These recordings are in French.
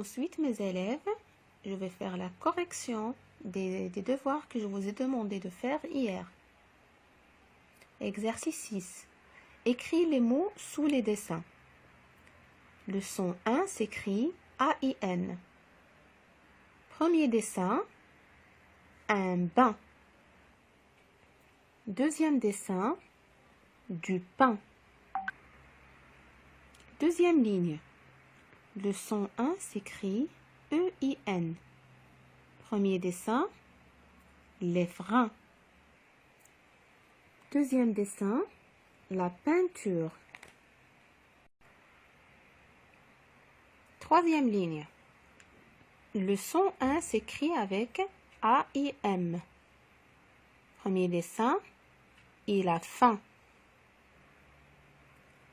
Ensuite, mes élèves, je vais faire la correction des devoirs que je vous ai demandé de faire hier. Exercice 6. Écris les mots sous les dessins. Leçon 1 s'écrit A-I-N. Premier dessin, un bain. Deuxième dessin, du pain. Deuxième ligne. Leçon 1 s'écrit E-I-N. Premier dessin, les freins. Deuxième dessin, la peinture. Troisième ligne. Leçon 1 s'écrit avec A-I-M. Premier dessin, il a faim.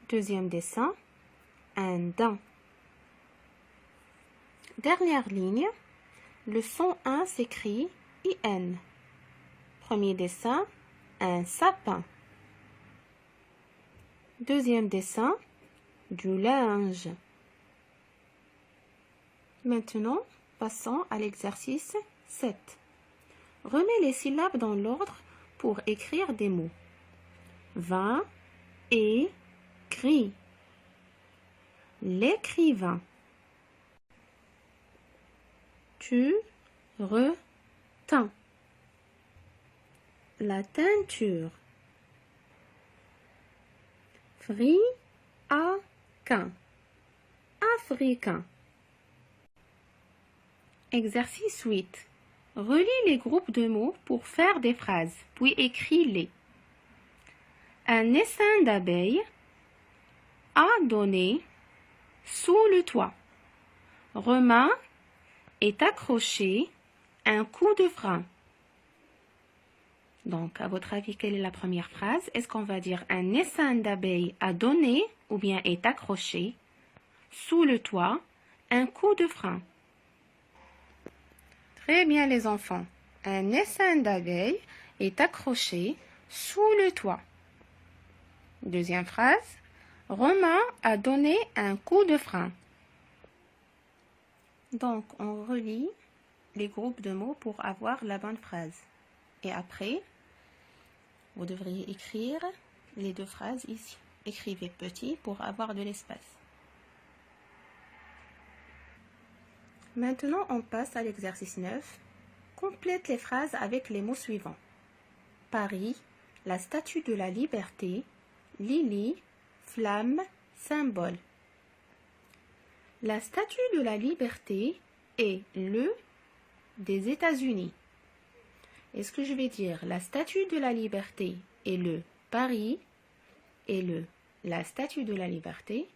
Deuxième dessin, un dent. Dernière ligne, leçon 1 s'écrit I-N. Premier dessin, un sapin. Deuxième dessin, du linge. Maintenant, passons à l'exercice 7. Remets les syllabes dans l'ordre pour écrire des mots. Vin et gris. L'écrivain. Tu retins. La teinture. Fricain. Africain. Exercice 8. Relis les groupes de mots pour faire des phrases, puis écris-les. Un essaim d'abeilles a donné sous le toit. Romain est accroché un coup de frein. Donc, à votre avis, quelle est la première phrase? Est-ce qu'on va dire un essaim d'abeilles a donné ou bien est accroché sous le toit un coup de frein? Très bien les enfants. Un essaim d'abeilles est accroché sous le toit. Deuxième phrase. Romain a donné un coup de frein. Donc, on relit les groupes de mots pour avoir la bonne phrase. Et après, vous devriez écrire les deux phrases ici. Écrivez petit pour avoir de l'espace. Maintenant, on passe à l'exercice 9. Complète les phrases avec les mots suivants. Paris, la statue de la liberté, Lily, flamme, symbole. La statue de la liberté est le des États-Unis. Est-ce que je vais dire la statue de la liberté est le Paris, et le la statue de la liberté,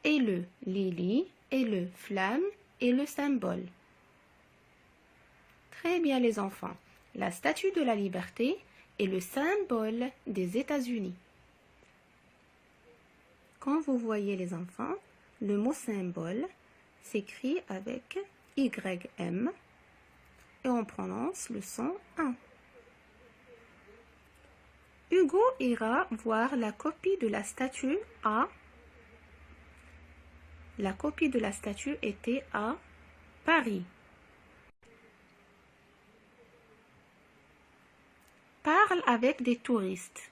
et le Lily, et le flamme, et le symbole. Très bien les enfants. La statue de la liberté est le symbole des États-Unis. Quand vous voyez les enfants, le mot symbole s'écrit avec YM et on prononce le son 1. Hugo ira voir la copie de la statue à... La copie de la statue était à Paris. Parle avec des touristes.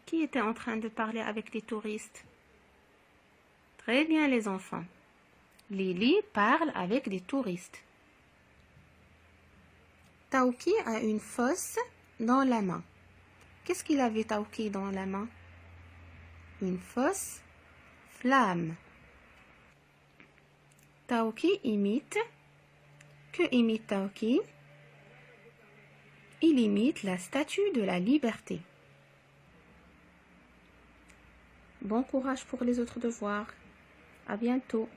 Qui était en train de parler avec des touristes? Très bien les enfants. Lily parle avec des touristes. Taouki a une fosse dans la main. Qu'est-ce qu'il avait Taouki dans la main? Une fosse flamme. Taouki imite. Que imite Taouki? Il imite la statue de la liberté. Bon courage pour les autres devoirs. À bientôt.